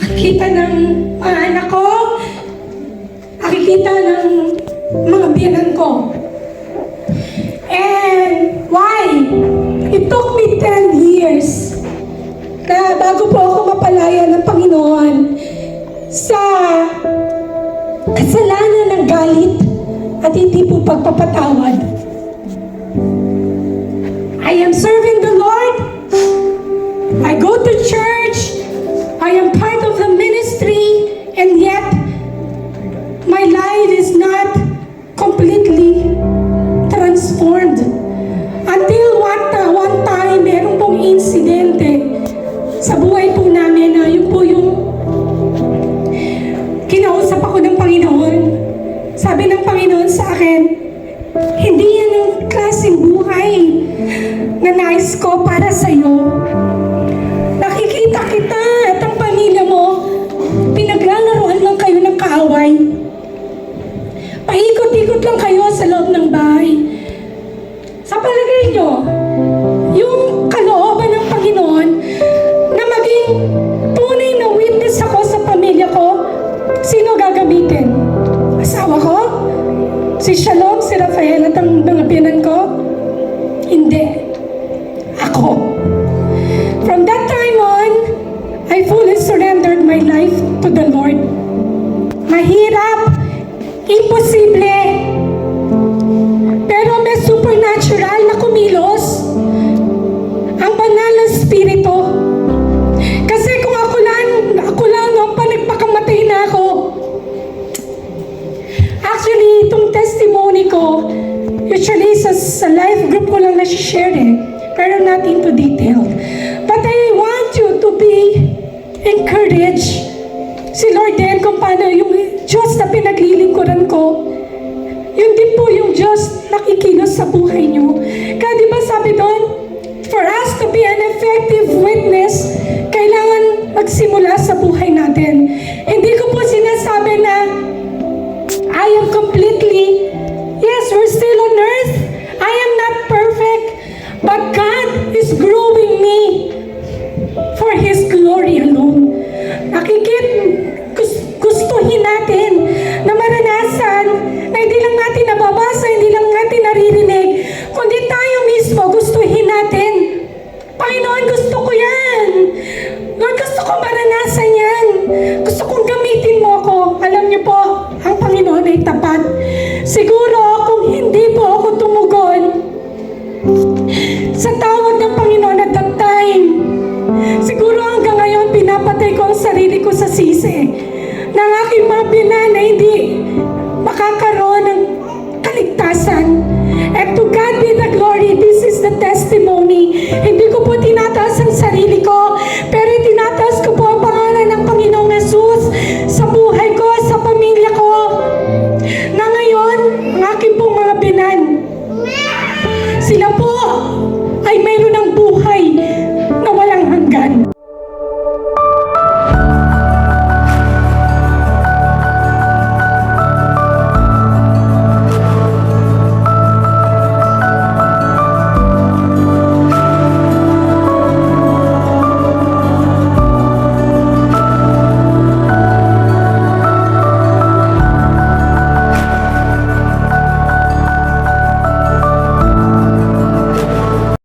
nakikita ng mga anak ko, nakikita ng mga biyanan ko. And why? It took me 10 years na bago po ako mapalaya ng Panginoon sa kasalanan ng galit at hindi po pagpapatawad. I am serving the Lord. I go to church. I am part of the ministry, and yet my life is not completely transformed. Until one time, meron pong insidente sa buhay po namin na yun po yung kinausap ako ng Panginoon. Sabi ng Panginoon sa akin, hindi yan ang klaseng buhay na nais ko para sa'yo. Nakikita kita at ang pamilya mo, pinaglalaroan lang kayo ng kaaway. Paikot-ikot lang kayo sa loob ng bahay. Sa palagay nyo, yung kalooban ng Panginoon na maging tunay na witness ako sa pamilya ko, sino gagamitin? Asawa ko? Si Shalom, si Rafael at ang mga biyanan ko? Hindi. Ako. From that time on, I fully surrendered my life to the Lord. Mahirap, imposible, pero may supernatural na kumilos ang banal na spirito. Kasi kung ako lang noong panagpakamatay na ako. Actually, itong testimony ko, usually sa life group ko lang na-share pero not into detail. But I want you to be encouraged. Si Lord din kung paano yung Diyos na pinaglilingkuran ko, yun din po yung Diyos nakikilos sa buhay nyo. Kaya di ba sabi doon, for us to be an effective witness, kailangan magsimula sa buhay natin. Hindi ko po sinasabi na I am completely, yes, we're still on earth. I am not perfect, but God is growing me for His glory alone. Gustuhin natin na maranasan na hindi lang natin nababasa, hindi lang natin naririnig, kundi tayo mismo gustuhin natin. Panginoon, gusto ko yan. Lord, gusto ko maranasan yan. Gusto kong gamitin mo ako. Alam niyo po, ang Panginoon ay tapat. Siguro kung hindi po ako tumugon sa tawag ng Panginoon at that time, siguro hanggang ngayon pinapatay ko ang sarili ko sa sisi ng aking mga biyanan na hindi makakaroon ng kaligtasan. And to God be the glory. This is the testimony. Hindi ko po tinataas ang sarili